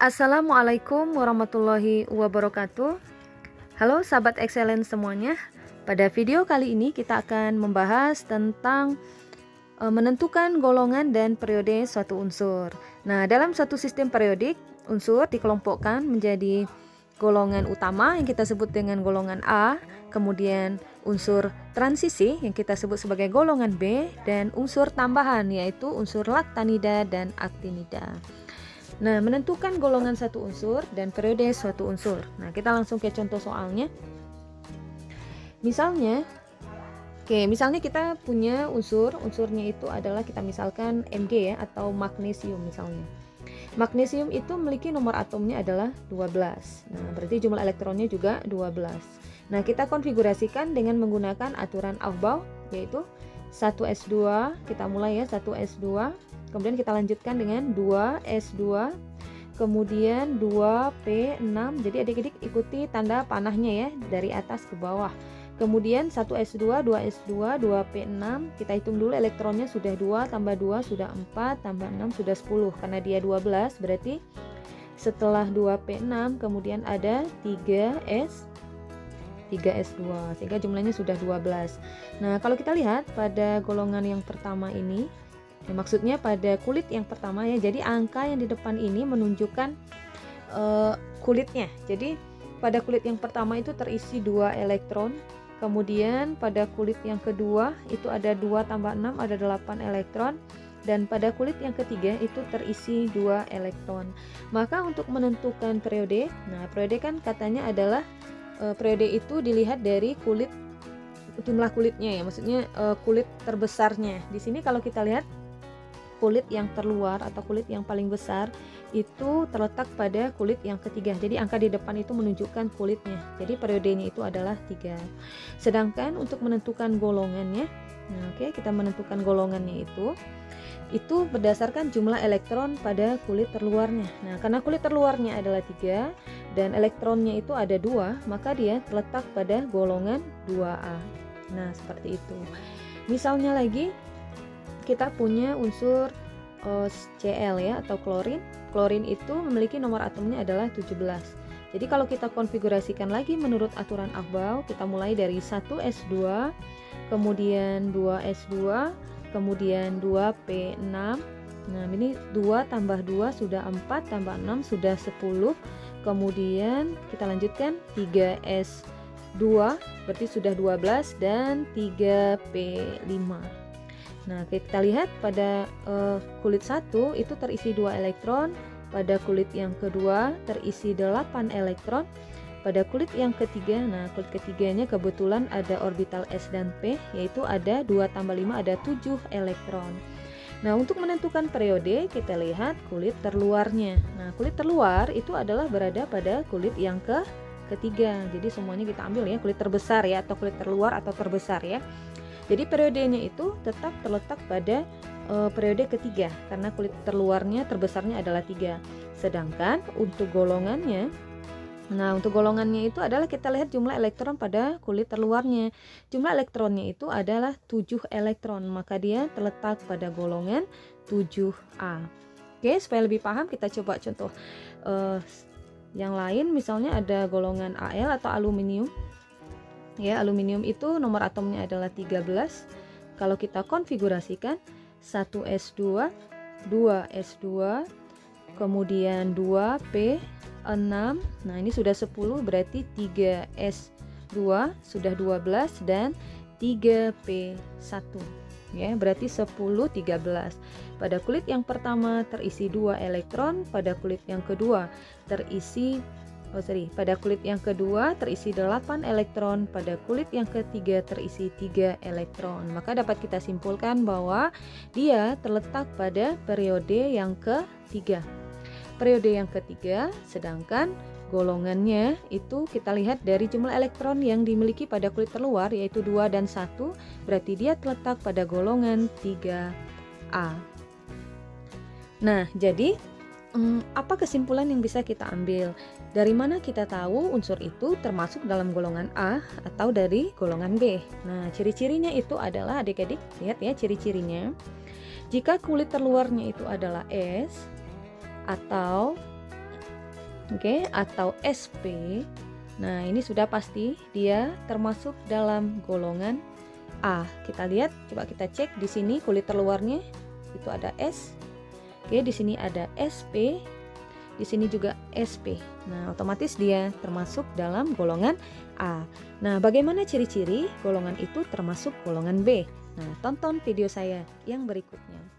Assalamualaikum warahmatullahi wabarakatuh. Halo sahabat excellence semuanya. Pada video kali ini kita akan membahas tentang menentukan golongan dan periode suatu unsur. Nah, dalam suatu sistem periodik, unsur dikelompokkan menjadi golongan utama yang kita sebut dengan golongan A, kemudian unsur transisi yang kita sebut sebagai golongan B, dan unsur tambahan yaitu unsur laktanida dan aktinida. Nah, menentukan golongan satu unsur dan periode suatu unsur. Nah, kita langsung ke contoh soalnya. Misalnya kita punya unsurnya itu adalah kita misalkan Mg ya, atau magnesium misalnya. Magnesium itu memiliki nomor atomnya adalah 12. Nah, berarti jumlah elektronnya juga 12. Nah, kita konfigurasikan dengan menggunakan aturan Aufbau, yaitu 1s2, kita mulai ya, 1s2. Kemudian kita lanjutkan dengan 2s2, kemudian 2p6. Jadi adik-adik ikuti tanda panahnya ya, dari atas ke bawah. Kemudian 1s2, 2s2, 2p6. Kita hitung dulu elektronnya sudah 2, tambah 2 sudah 4, tambah 6 sudah 10. Karena dia 12, berarti setelah 2p6 kemudian ada 3s2, sehingga jumlahnya sudah 12. Nah, kalau kita lihat pada golongan yang pertama ini, ya, maksudnya pada kulit yang pertama ya, jadi angka yang di depan ini menunjukkan kulitnya. Jadi pada kulit yang pertama itu terisi 2 elektron, kemudian pada kulit yang kedua itu ada 2 tambah 6 ada 8 elektron, dan pada kulit yang ketiga itu terisi 2 elektron. Maka untuk menentukan periode, nah periode kan katanya adalah periode itu dilihat dari kulit, jumlah kulitnya ya, maksudnya kulit terbesarnya. Di sini kalau kita lihat kulit yang terluar atau kulit yang paling besar itu terletak pada kulit yang ketiga. Jadi angka di depan itu menunjukkan kulitnya. Jadi periodenya itu adalah 3. Sedangkan untuk menentukan golongannya, nah oke, kita menentukan golongannya itu berdasarkan jumlah elektron pada kulit terluarnya. Nah, karena kulit terluarnya adalah 3 dan elektronnya itu ada 2, maka dia terletak pada golongan 2A. Nah, seperti itu. Misalnya lagi kita punya unsur Cl ya, atau klorin. Klorin itu memiliki nomor atomnya adalah 17. Jadi kalau kita konfigurasikan lagi menurut aturan Aufbau, kita mulai dari 1s2, kemudian 2s2, kemudian 2p6. Nah, ini 2 tambah 2 sudah 4, tambah 6 sudah 10. Kemudian kita lanjutkan 3s2 berarti sudah 12, dan 3p5. Nah, kita lihat pada kulit 1 itu terisi 2 elektron, pada kulit yang kedua terisi 8 elektron, pada kulit yang ketiga, nah kulit ketiganya kebetulan ada orbital S dan P, yaitu ada 2 tambah 5 ada 7 elektron. Nah, untuk menentukan periode kita lihat kulit terluarnya. Nah, kulit terluar itu adalah berada pada kulit yang ketiga. Jadi semuanya kita ambil ya, kulit terbesar ya, atau kulit terluar atau terbesar ya. Jadi periodenya itu tetap terletak pada periode ketiga, karena kulit terluarnya terbesarnya adalah 3. Sedangkan untuk golongannya, nah untuk golongannya itu adalah kita lihat jumlah elektron pada kulit terluarnya. Jumlah elektronnya itu adalah 7 elektron, maka dia terletak pada golongan 7A. Oke, supaya lebih paham kita coba contoh yang lain. Misalnya ada golongan Al atau aluminium. Ya, aluminium itu nomor atomnya adalah 13. Kalau kita konfigurasikan 1s2, 2s2, kemudian 2p6. Nah, ini sudah 10, berarti 3s2 sudah 12, dan 3p1. Ya, berarti 10, 13. Pada kulit yang pertama terisi 2 elektron, pada kulit yang kedua terisi pada kulit yang kedua terisi 8 elektron, pada kulit yang ketiga terisi 3 elektron. Maka dapat kita simpulkan bahwa dia terletak pada periode yang ketiga. Periode yang ketiga, sedangkan golongannya itu kita lihat dari jumlah elektron yang dimiliki pada kulit terluar, yaitu 2 dan 1, berarti dia terletak pada golongan 3A. Nah, jadi apa kesimpulan yang bisa kita ambil? Dari mana kita tahu unsur itu termasuk dalam golongan A atau dari golongan B? Nah, ciri-cirinya itu adalah, adik-adik lihat ya ciri-cirinya. Jika kulit terluarnya itu adalah S, atau oke, atau SP. Nah, ini sudah pasti dia termasuk dalam golongan A. Kita lihat, coba kita cek di sini kulit terluarnya itu ada S. Oke, di sini ada SP. Di sini juga SP. Nah, otomatis dia termasuk dalam golongan A. Nah, bagaimana ciri-ciri golongan itu termasuk golongan B? Nah, tonton video saya yang berikutnya.